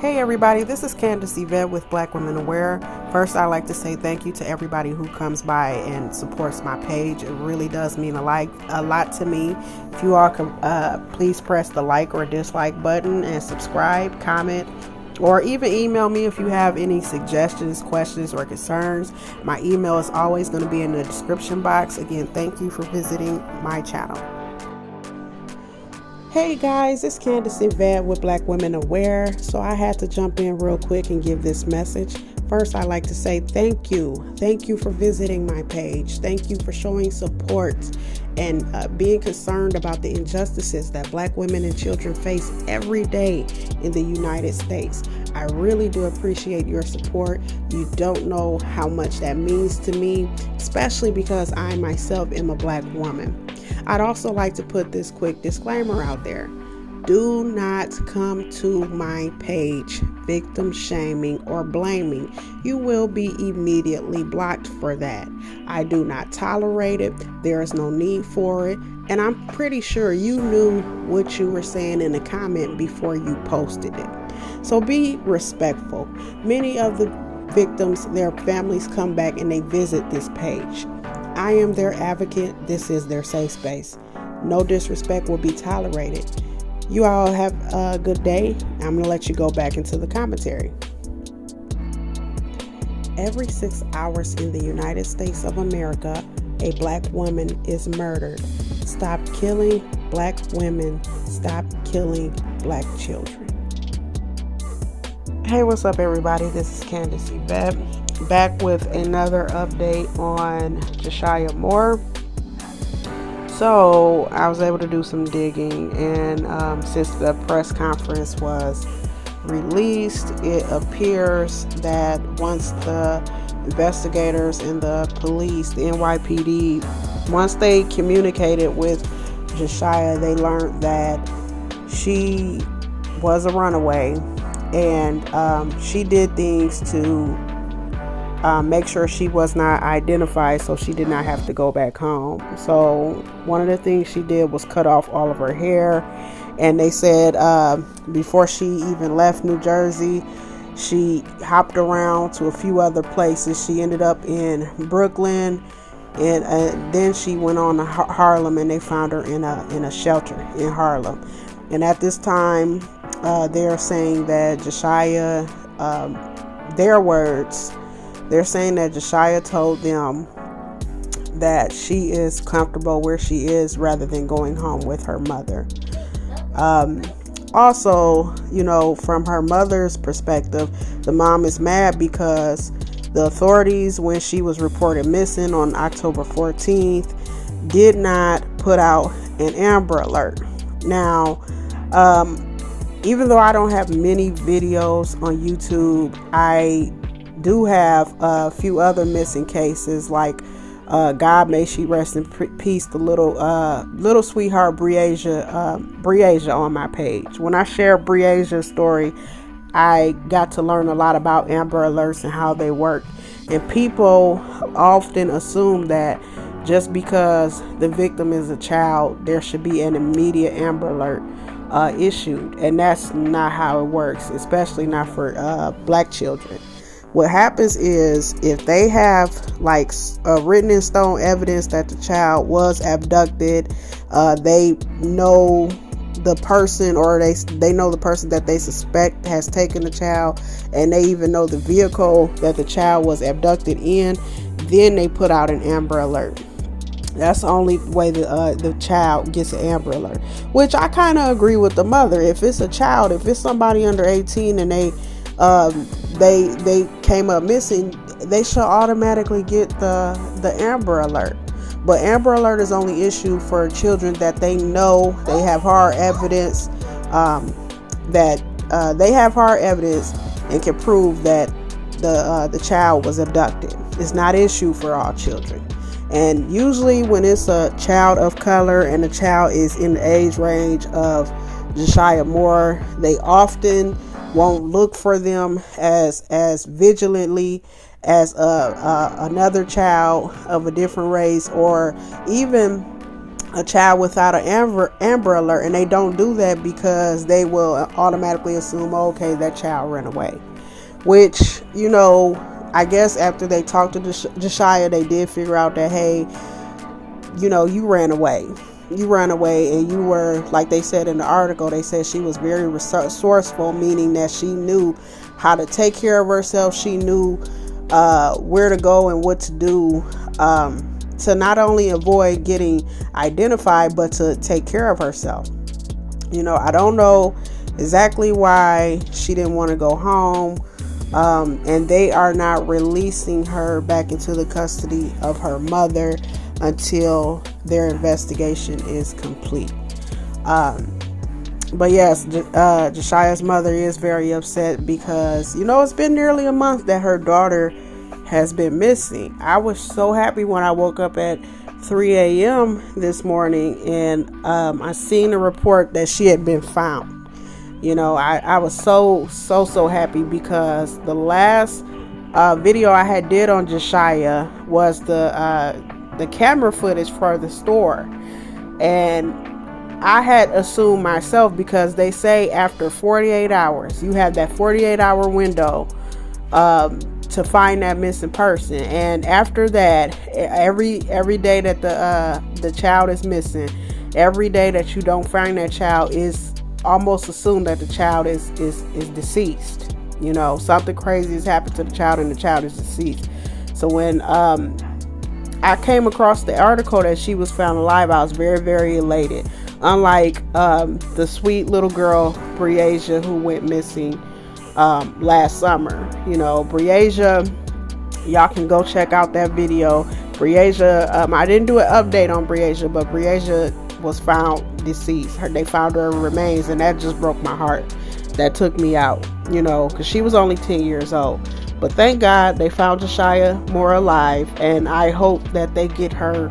Hey everybody, this is Candace Yvette with Black Women Aware. First, I'd like to say thank you to everybody who comes by and supports my page. It really does mean a lot to me. If you all can please press the like or dislike button and subscribe, comment, or even email me if you have any suggestions, questions, or concerns. My email is always going to be in the description box. Again, thank you for visiting my channel. Hey guys, it's Candace Yvette with Black Women Aware. So I had to jump in real quick and give this message. First, I'd like to say thank you. Thank you for visiting my page. Thank you for showing support and being concerned about the injustices that Black women and children face every day in the United States. I really do appreciate your support. You don't know how much that means to me, especially because I myself am a Black woman. I'd also like to put this quick disclaimer out there. Do not come to my page victim shaming or blaming. You will be immediately blocked for that. I do not tolerate it. There is no need for it. And I'm pretty sure you knew what you were saying in the comment before you posted it. So be respectful. Many of the victims, their families come back and they visit this page. I am their advocate. This is their safe space. No disrespect will be tolerated. You all have a good day. I'm going to let you go back into the commentary. Every 6 hours in the United States of America, a Black woman is murdered. Stop killing Black women. Stop killing Black children. Hey, what's up everybody? This is Candace Yvette, back with another update on Jashyah Moore. So I was able to do some digging, and since the press conference was released, it appears that once the investigators and the police, the NYPD, once they communicated with Jashyah, they learned that she was a runaway, and she did things to make sure she was not identified, so she did not have to go back home. So one of the things she did was cut off all of her hair, and they said before she even left New Jersey, she hopped around to a few other places. She ended up in Brooklyn, and then she went on to Harlem, and they found her in a shelter in Harlem. And at this time, they're saying that Jashyah, their words, they're saying that Jashyah told them that she is comfortable where she is rather than going home with her mother. Also, from her mother's perspective, the mom is mad because the authorities, when she was reported missing on October 14th, did not put out an Amber Alert. Now, even though I don't have many videos on YouTube, I do have a few other missing cases, like God may she rest in peace, the little sweetheart Breasia on my page. When I share Breasia's story, I got to learn a lot about Amber Alerts and how they work. And people often assume that just because the victim is a child, there should be an immediate Amber Alert issued, and that's not how it works, especially not for Black children. What happens is, if they have written in stone evidence that the child was abducted, they know the person, or they know the person that they suspect has taken the child, and they even know the vehicle that the child was abducted in, then they put out an Amber Alert. That's the only way the child gets an Amber Alert, which I kind of agree with the mother. If it's a child, if it's somebody under 18 and they came up missing, they should automatically get the Amber Alert. But Amber Alert is only issued for children that they know they have hard evidence, and can prove that the child was abducted. It's not issued for all children. And usually when it's a child of color and the child is in the age range of Jashyah Moore, they often won't look for them as vigilantly as another child of a different race, or even a child without an Amber Alert, and they don't do that because they will automatically assume, okay, that child ran away. Which, you know, I guess after they talked to Jashyah, they did figure out that, hey, you know, you ran away. You ran away, and you were, like they said in the article, they said she was very resourceful, meaning that she knew how to take care of herself. She knew where to go and what to do to not only avoid getting identified, but to take care of herself. You know, I don't know exactly why she didn't want to go home. And they are not releasing her back into the custody of her mother until their investigation is complete. But yes, Jashyah's mother is very upset because, you know, it's been nearly a month that her daughter has been missing. I was so happy when I woke up at 3 a.m. this morning and I seen a report that she had been found. You know, I was so happy because the last video I had did on Jashyah was the camera footage for the store. And I had assumed myself, because they say after 48 hours, you have that 48-hour window to find that missing person. And after that, every day that the child is missing, every day that you don't find that child is almost assumed that the child is deceased. You know, something crazy has happened to the child and the child is deceased. So when I came across the article that she was found alive, I was very, very elated. Unlike the sweet little girl Briasia who went missing last summer. You know, Briasia, y'all can go check out that video. Briasia, I didn't do an update on Briasia, but Briasia was found deceased. They found her remains, and that just broke my heart. That took me out, you know, because she was only 10 years old. But thank God they found Jashyah more alive, and I hope that they get her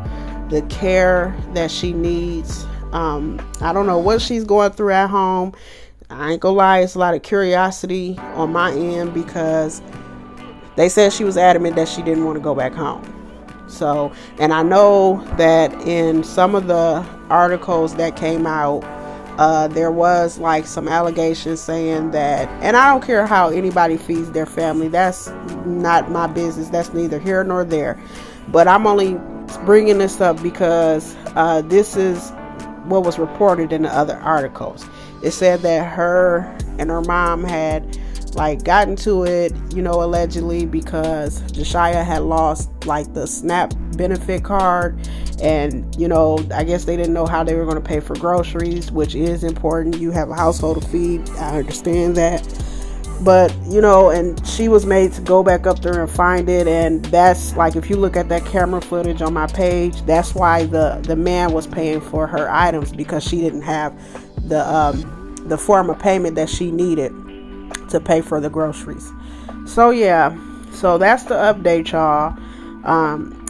the care that she needs. I don't know what she's going through at home. I ain't gonna lie, it's a lot of curiosity on my end, because they said she was adamant that she didn't want to go back home. So, and I know that in some of the articles that came out, there was like some allegations saying that, and I don't care how anybody feeds their family, that's not my business, that's neither here nor there, but I'm only bringing this up because this is what was reported in the other articles. It said that her and her mom had like gotten to it, you know, allegedly because Jashyah had lost like the SNAP benefit card, and you know, I guess they didn't know how they were going to pay for groceries, which is important. You have a household to feed, I understand that, but you know, and she was made to go back up there and find it. And that's like, if you look at that camera footage on my page, that's why the man was paying for her items, because she didn't have the form of payment that she needed to pay for the groceries. So yeah, so that's the update, y'all.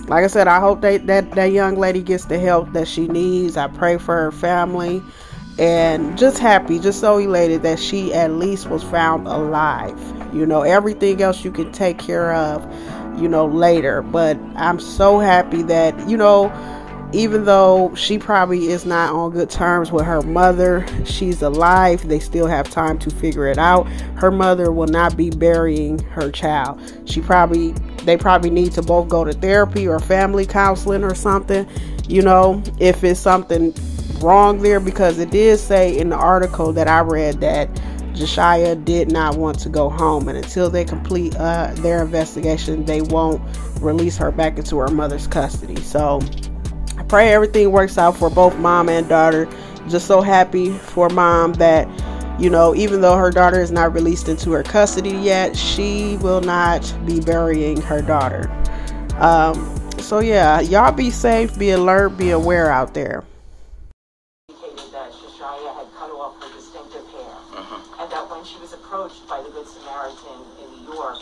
Like I said, I hope that young lady gets the help that she needs. I pray for her family, and just happy, just so elated that she at least was found alive. You know, everything else you can take care of, you know, later, but I'm so happy that, you know, even though she probably is not on good terms with her mother, she's alive. They still have time to figure it out. Her mother will not be burying her child. They probably need to both go to therapy or family counseling or something, you know, if it's something wrong there, because it did say in the article that I read that Jashyah did not want to go home, and until they complete their investigation, they won't release her back into her mother's custody. So I pray everything works out for both mom and daughter. Just so happy for mom that, you know, even though her daughter is not released into her custody yet, she will not be burying her daughter. So yeah, y'all be safe, be alert, be aware out there. That Jashyah had cut off her distinctive hair, and that when she was approached by the Good Samaritan in New York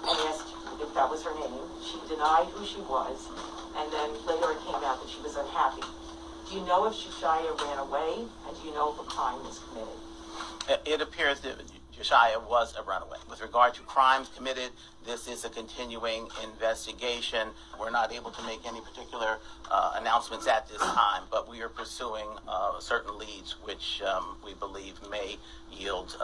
and asked if that was her name, she denied who she was, and then later it came out that she was unhappy. Do you know if Jashyah ran away, and do you know if a crime was committed? It appears that Jashyah was a runaway. With regard to crimes committed, this is a continuing investigation. We're not able to make any particular announcements at this time, but we are pursuing certain leads which we believe may yield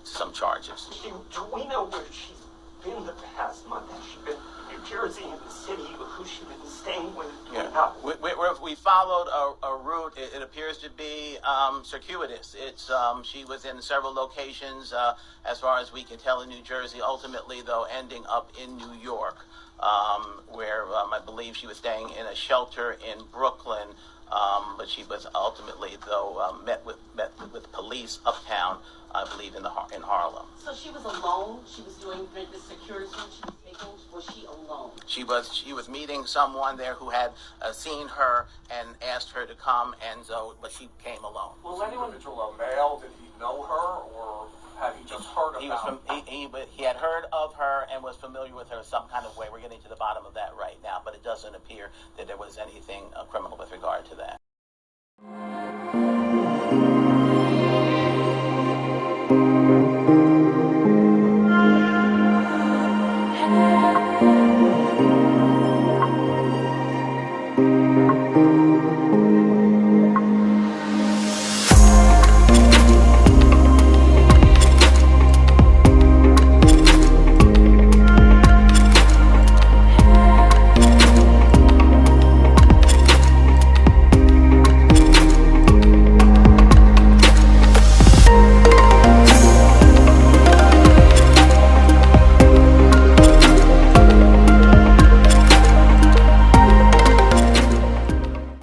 some charges. Do we know where she's been the past month? Has she been in New Jersey, in the city? Who's she been staying with? Yeah. We followed a route. It appears to be circuitous. She was in several locations, as far as we can tell, in New Jersey. Ultimately, though, ending up in New York, where I believe she was staying in a shelter in Brooklyn. But she was ultimately, though, met with police uptown, I believe, in Harlem. So she was alone. She was doing the security she was making. Was she alone? She was meeting someone there who had seen her and asked her to come, and so but she came alone. Was any individual a male? Did he know her, or had he just heard about her? He had heard of her and was familiar with her some kind of way. We're getting to the bottom of that right now, but it doesn't appear that there was anything criminal with regard to that.